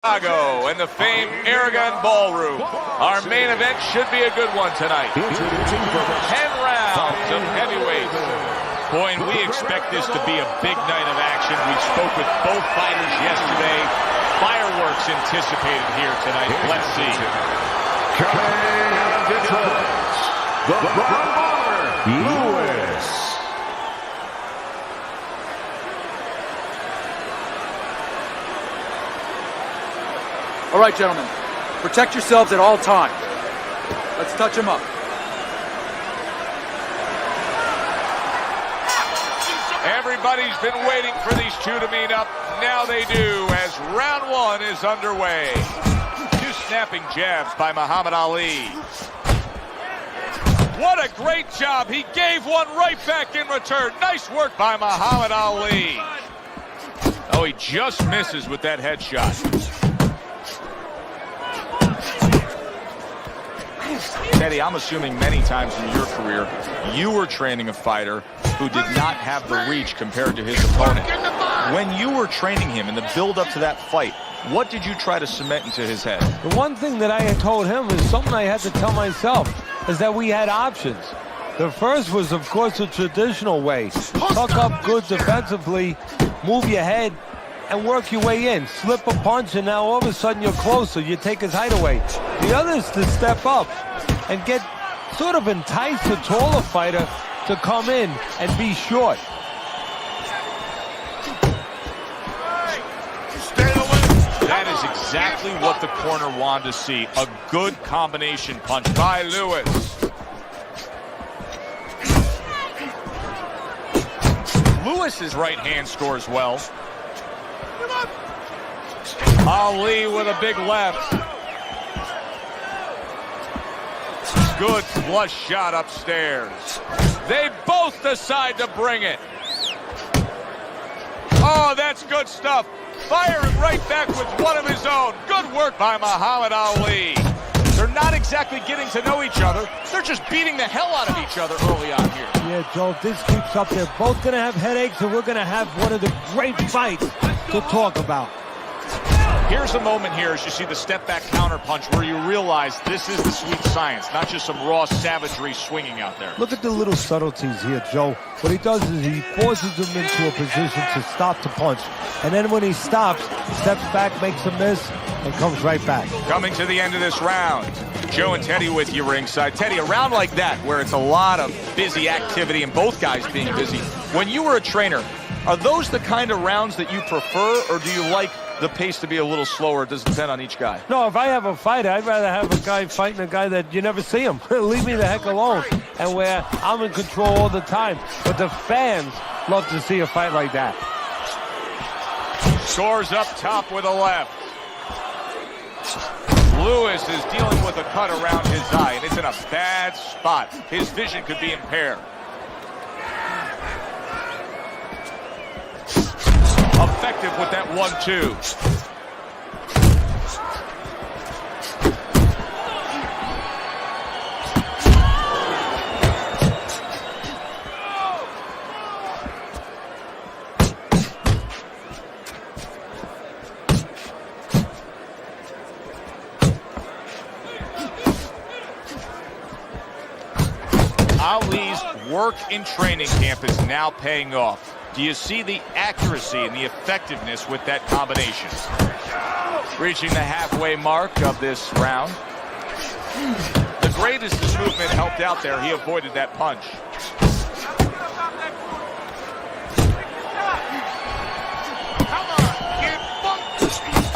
Chicago and the famed Aragon Ballroom. Our main event should be a good one tonight. 10 rounds of heavyweights. Boy, and we expect this to be a big night of action. We spoke with both fighters yesterday. Fireworks anticipated here tonight. Let's see. Coming out of Detroit, the Brown Bomber, Lewis. All right, gentlemen, protect yourselves at all times. Let's touch them up. Everybody's been waiting for these two to meet up. Now they do, as round one is underway. Two snapping jabs by Muhammad Ali. What a great job. He gave one right back in return. Nice work by Muhammad Ali. Oh, he just misses with that headshot. Teddy, I'm assuming many times in your career, you were training a fighter who did not have the reach compared to his opponent. When you were training him in the build-up to that fight, what did you try to cement into his head? The one thing that I had told him is something I had to tell myself, is that we had options. The first was, of course, the traditional way. Tuck up good defensively, move your head, and work your way in. Slip a punch, and now all of a sudden you're closer. You take his height away. The other is to step up and sort of entice the taller fighter to come in and be short. That is exactly what the corner wanted to see. A good combination punch by Lewis. Lewis's right hand scores well. Ali with a big left. Good flush shot upstairs. They both decide to bring it. Oh, that's good stuff. Firing right back with one of his own. Good work by Muhammad Ali. They're not exactly getting to know each other. They're just beating the hell out of each other early on here. Yeah, Joe, if this keeps up, they're both going to have headaches, and we're going to have one of the great fights to talk about. Here's a moment here as you see the step-back counter-punch where you realize this is the sweet science, not just some raw savagery swinging out there. Look at the little subtleties here, Joe. What he does is he forces him into a position to stop the punch. And then when he stops, steps back, makes a miss, and comes right back. Coming to the end of this round, Joe and Teddy with you ringside. Teddy, a round like that where it's a lot of busy activity and both guys being busy. When you were a trainer, are those the kind of rounds that you prefer, or do you like the pace to be a little slower? It does depend on each guy. No, if I have a fight, I'd rather have a guy fighting a guy that you never see him. Leave me the heck alone. And where I'm in control all the time. But the fans love to see a fight like that. Scores up top with a left. Lewis is dealing with a cut around his eye, and it's in a bad spot. His vision could be impaired. Effective with that 1-2. Ali's work in training camp is now paying off. Do you see the accuracy and the effectiveness with that combination? Reaching the halfway mark of this round. The greatest his movement helped out there. He avoided that punch.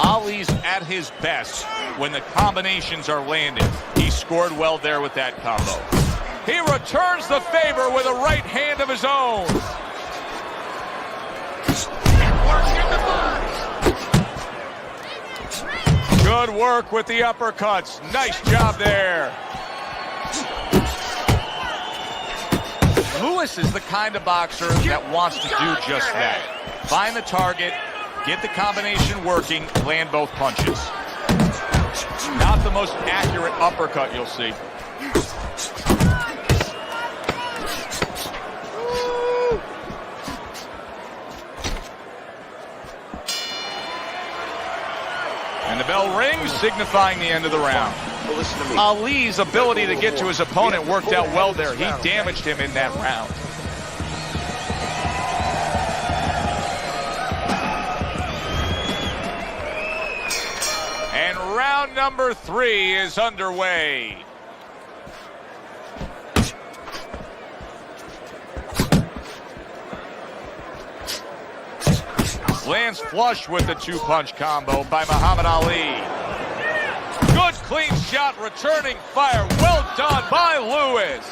Ali's at his best when the combinations are landing. He scored well there with that combo. He returns the favor with a right hand of his own. Good work with the uppercuts. Nice job there. Lewis is the kind of boxer that wants to do just that. Find the target, get the combination working, land both punches. Not the most accurate uppercut you'll see. The bell rings, signifying the end of the round. Ali's ability to get to his opponent worked out well there. He damaged him in that round. And round number 3 is underway. Lands flush with the 2-punch combo by Muhammad Ali. Good clean shot, returning fire. Well done by Lewis.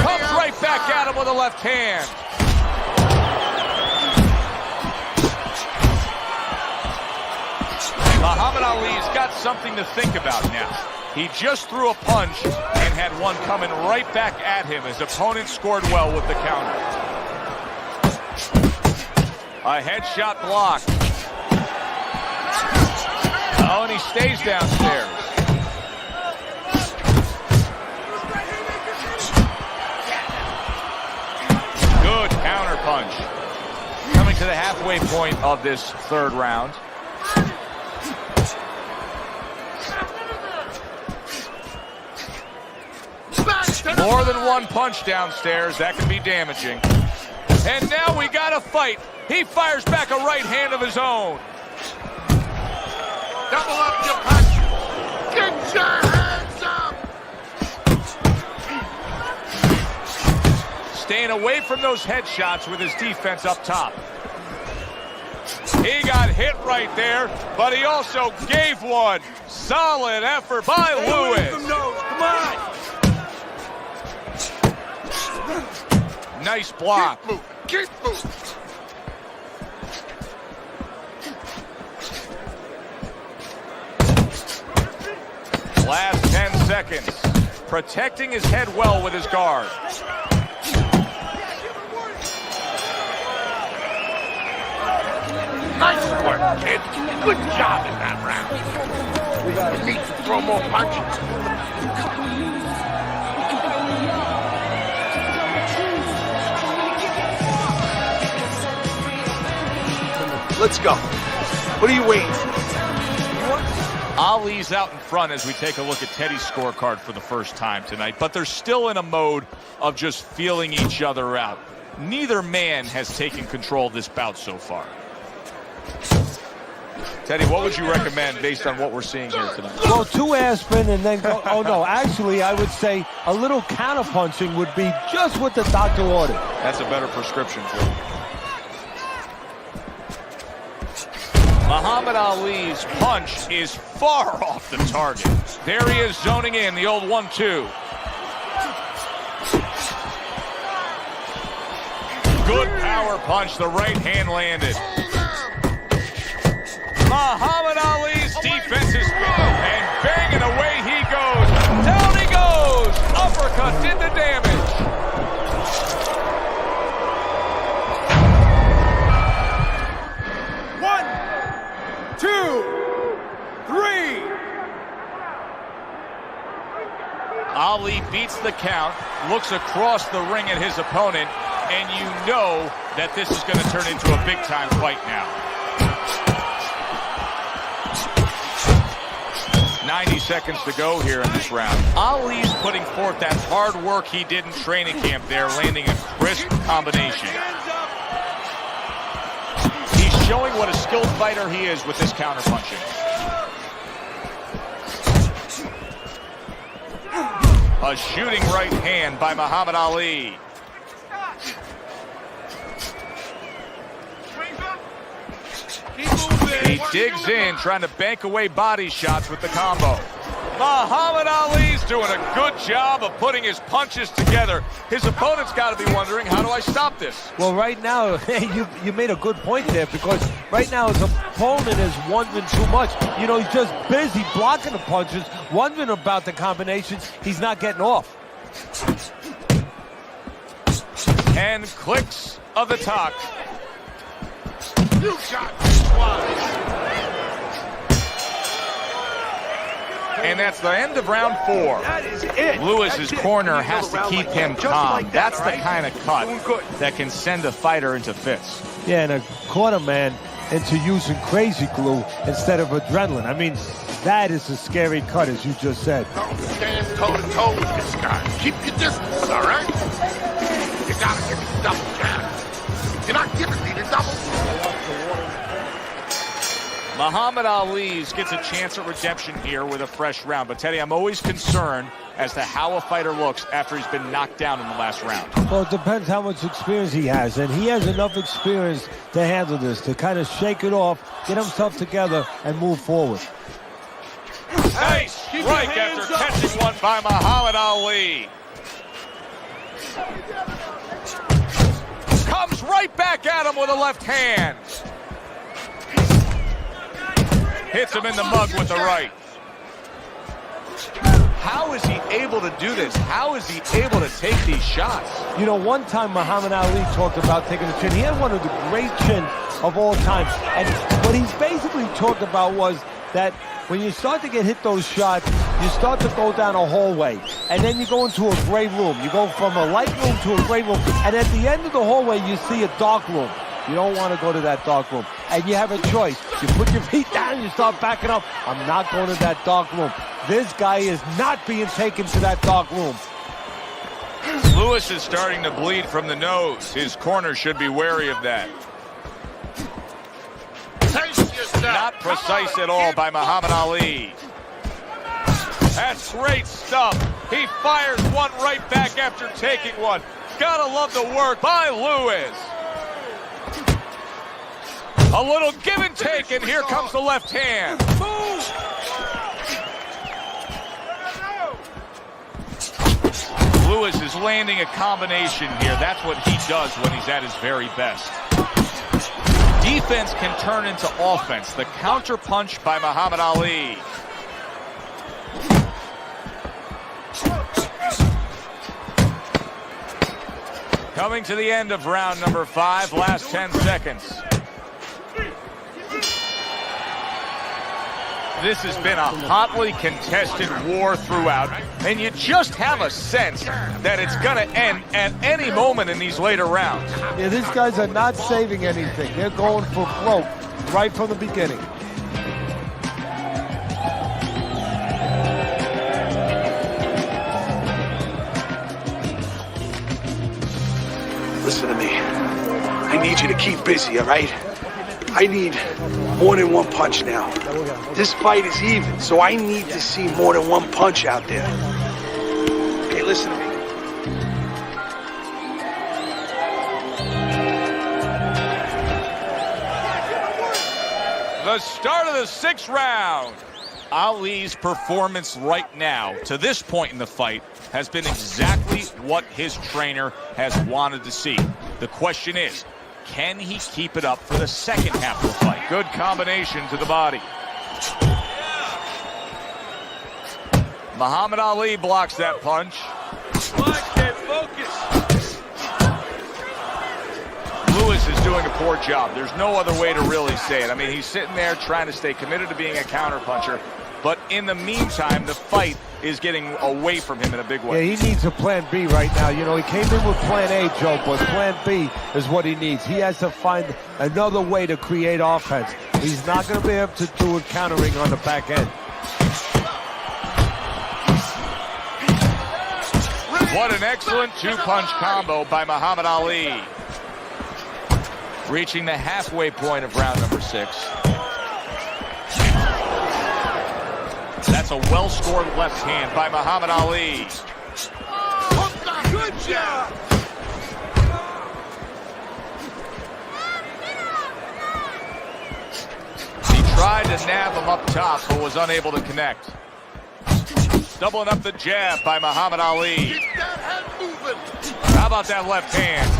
Comes right back at him with a left hand. Muhammad Ali's got something to think about now. He just threw a punch and had one coming right back at him. His opponent scored well with the counter. A headshot blocked. Oh, and he stays downstairs. Good counter punch. Coming to the halfway point of this third round. More than one punch downstairs. That can be damaging. And now we got a fight. He fires back a right hand of his own. Double up your punch. Get your hands up. Staying away from those headshots with his defense up top. He got hit right there, but he also gave one. Solid effort by Lewis. Come on. Nice block. Keep moving. Last 10 seconds. Protecting his head well with his guard. Nice work, kid. Good job in that round. We need to throw more punches. Let's go. What are you waiting for? Ali's out in front as we take a look at Teddy's scorecard for the first time tonight, but they're still in a mode of just feeling each other out. Neither man has taken control of this bout so far. Teddy, what would you recommend based on what we're seeing here tonight? Well, 2 aspirin and then go. Oh, no. Actually, I would say a little counter-punching would be just what the doctor ordered. That's a better prescription for you. Muhammad Ali's punch is far off the target. There he is zoning in, the old 1-2. Good power punch, the right hand landed. Muhammad Ali's defense is good, and banging away he goes. Down he goes. Uppercut did the damage. Ali beats the count, looks across the ring at his opponent, and you know that this is going to turn into a big-time fight now. 90 seconds to go here in this round. Ali's putting forth that hard work he did in training camp there, landing a crisp combination. He's showing what a skilled fighter he is with this counter-punching. A shooting right hand by Muhammad Ali. He digs in, trying to bank away body shots with the combo. Muhammad Ali's doing a good job of putting his punches together. His opponent's got to be wondering, how do I stop this? Well, right now, you made a good point there, because right now his opponent is wondering too much. You know, he's just busy blocking the punches, wondering about the combinations. He's not getting off. And clicks of the talk. You got this one. And that's the end of round 4. That is it. Lewis's That's it. corner You has go to around keep like him that, just calm. like that, That's the right? kind of Doing good. cut that can send a fighter into fits. Yeah, and a corner man into using crazy glue instead of adrenaline. I mean, that is a scary cut, as you just said. Don't stand toe-to-toe with this guy. Keep your distance, all right? You gotta give me double jab. You're not giving me the double. Muhammad Ali gets a chance at redemption here with a fresh round. But, Teddy, I'm always concerned as to how a fighter looks after he's been knocked down in the last round. Well, it depends how much experience he has, and he has enough experience to handle this, to kind of shake it off, get himself together, and move forward. Nice strike after catching one by Muhammad Ali. Comes right back at him with a left hand. Hits him in the mug with the right. How is he able to do this? How is he able to take these shots? You know, one time Muhammad Ali talked about taking a chin. He had one of the great chins of all time. And what he's basically talked about was that when you start to get hit those shots, you start to go down a hallway. And then you go into a gray room. You go from a light room to a gray room. And at the end of the hallway, you see a dark room. You don't want to go to that dark room. And you have a choice. You put your feet down and you start backing up. I'm not going to that dark room. This guy is not being taken to that dark room. Lewis is starting to bleed from the nose. His corner should be wary of that. Not precise at all by Muhammad Ali. That's great stuff. He fires one right back after taking one. Gotta love the work by Lewis. A little give and take, and here comes the left hand. Lewis is landing a combination here. That's what he does when he's at his very best. Defense can turn into offense. The counter punch by Muhammad Ali. Coming to the end of round number 5, last 10 seconds. This has been a hotly contested war throughout, and you just have a sense that it's going to end at any moment in these later rounds. Yeah, these guys are not saving anything. They're going for broke right from the beginning. Listen to me. I need you to keep busy, all right? I need more than one punch now. This fight is even, so I need to see more than one punch out there. Okay, listen to me. The start of the 6th round. Ali's performance right now, to this point in the fight, has been exactly what his trainer has wanted to see. The question is, can he keep it up for the second half of the fight? Good combination to the body. Muhammad Ali blocks that punch. Lewis is doing a poor job. There's no other way to really say it. I mean, he's sitting there trying to stay committed to being a counterpuncher. But in the meantime, the fight is getting away from him in a big way. Yeah, he needs a plan B right now. You know, he came in with plan A, Joe, but plan B is what he needs. He has to find another way to create offense. He's not going to be able to do it countering on the back end. What an excellent two-punch combo by Muhammad Ali. Reaching the halfway point of round number 6. That's a well-scored left hand by Muhammad Ali. Good job. He tried to nab him up top, but was unable to connect. Doubling up the jab by Muhammad Ali. Keep that head moving. How about that left hand?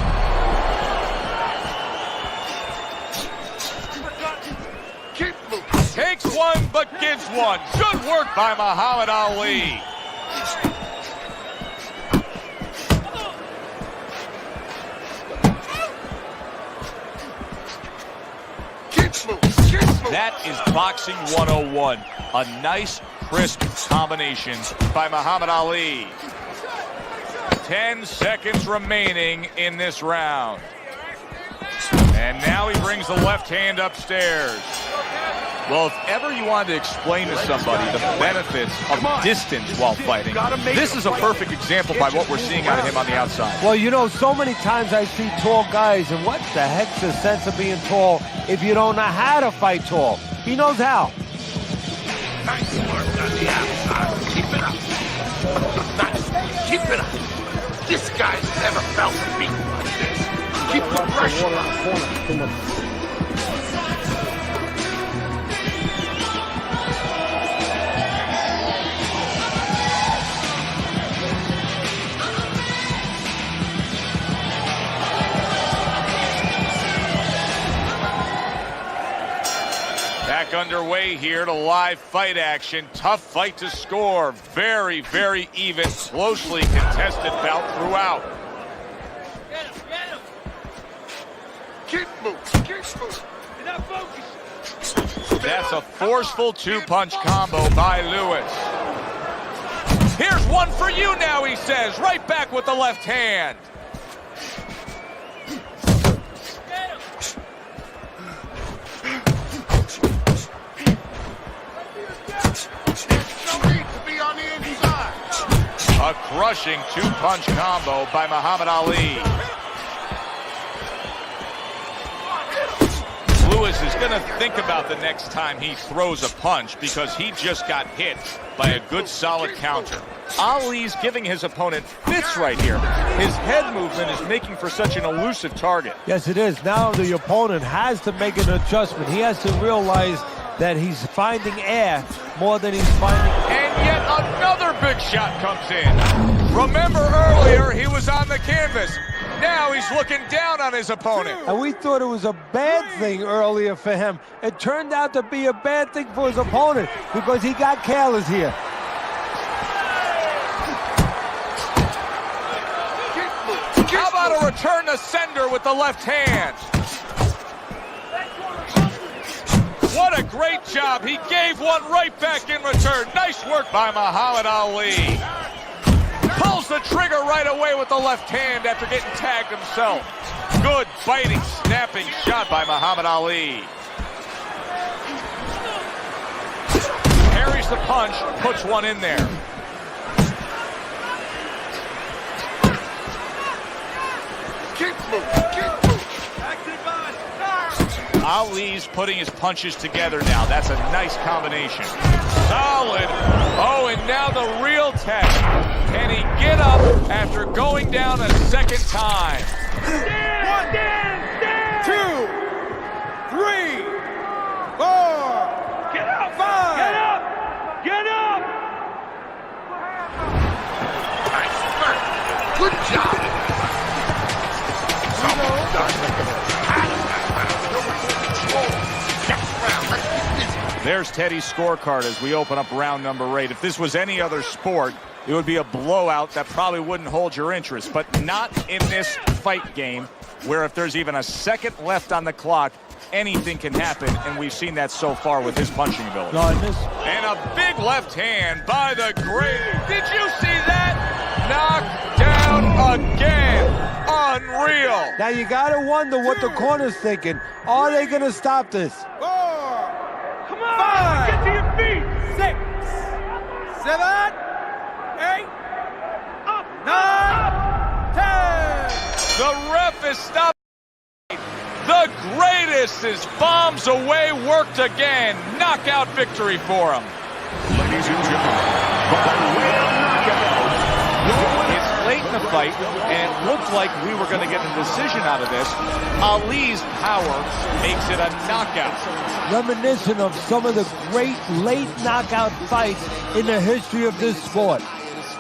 Keep moving. Takes one, but gives one. Good work by Muhammad Ali. Keep moving. Keep moving. That is boxing 101. A nice, crisp combinations by Muhammad Ali. 10 seconds remaining in this round. And now he brings the left hand upstairs. Well, if ever you wanted to explain to somebody the benefits of distance while fighting, this is a perfect example by what we're seeing out of him on the outside. Well, you know, so many times I see tall guys, and what the heck's the sense of being tall if you don't know how to fight tall? He knows how. Nice work on the outside. Keep it up. Nice. Keep it up. This guy's never felt a beat like this. Keep the pressure on. Back underway here to live fight action. Tough fight to score. Very, very even, closely contested bout throughout. Keep moving. Keep moving. That's a forceful two-punch combo by Lewis. Here's one for you now, he says. Right back with the left hand. A crushing two-punch combo by Muhammad Ali. Lewis is going to think about the next time he throws a punch because he just got hit by a good solid counter. Ali's giving his opponent fits right here. His head movement is making for such an elusive target. Yes, it is. Now the opponent has to make an adjustment. He has to realize that he's finding air more than he's finding. And yet another big shot comes in. Remember earlier, he was on the canvas. Now he's looking down on his opponent. And we thought it was a bad thing earlier for him. It turned out to be a bad thing for his opponent because he got careless here. How about a return to sender with the left hand? What a great job. He gave one right back in return. Nice work by Muhammad Ali. Pulls the trigger right away with the left hand after getting tagged himself. Good fighting, snapping shot by Muhammad Ali. Parries the punch, puts one in there. Keep moving. Keep moving. Ali's putting his punches together now. That's a nice combination. Solid. Oh, and now the real test. Can he get up after going down a second time? Stand! 2, 3, 4. Get up! 5. Get up! Get up! Nice work. Good job. There's Teddy's scorecard as we open up round number 8. If this was any other sport, it would be a blowout that probably wouldn't hold your interest, but not in this fight game, where if there's even a second left on the clock, anything can happen, and we've seen that so far with his punching ability. And a big left hand by the great. Did you see that? Knocked down again. Unreal. Now you gotta wonder what the corner's thinking. Are they gonna stop this? 4. Come on! 5. Get to your feet! 6. 7. 8. 9. 10. The ref is stopped. The greatest is bombs away, worked again. Knockout victory for him. Ladies and gentlemen, by way of knockout, It's late in the fight, and it looked like we were going to get a decision out of this. Ali's power makes it a knockout. Reminiscent of some of the great late knockout fights in the history of this sport.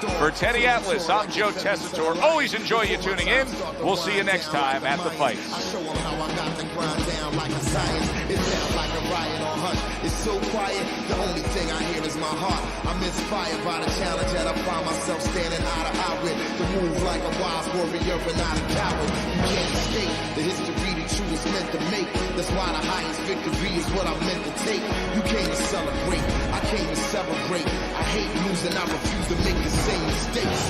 For Teddy Atlas, I'm Joe Tessitore. Always enjoy you tuning in. We'll see you next time at the fights. I show 'em how I got the grind down like a science. It sounds like a riot on hush. It's so quiet, the only thing I hear is my heart. I'm inspired by the challenge that I find myself standing eye to eye with. To move like a wise warrior and not a coward. You can't escape the history that you was meant to make. That's why the highest victory is what I'm meant to take. You came to celebrate, I came to celebrate. I hate losing, I refuse to make the same mistakes.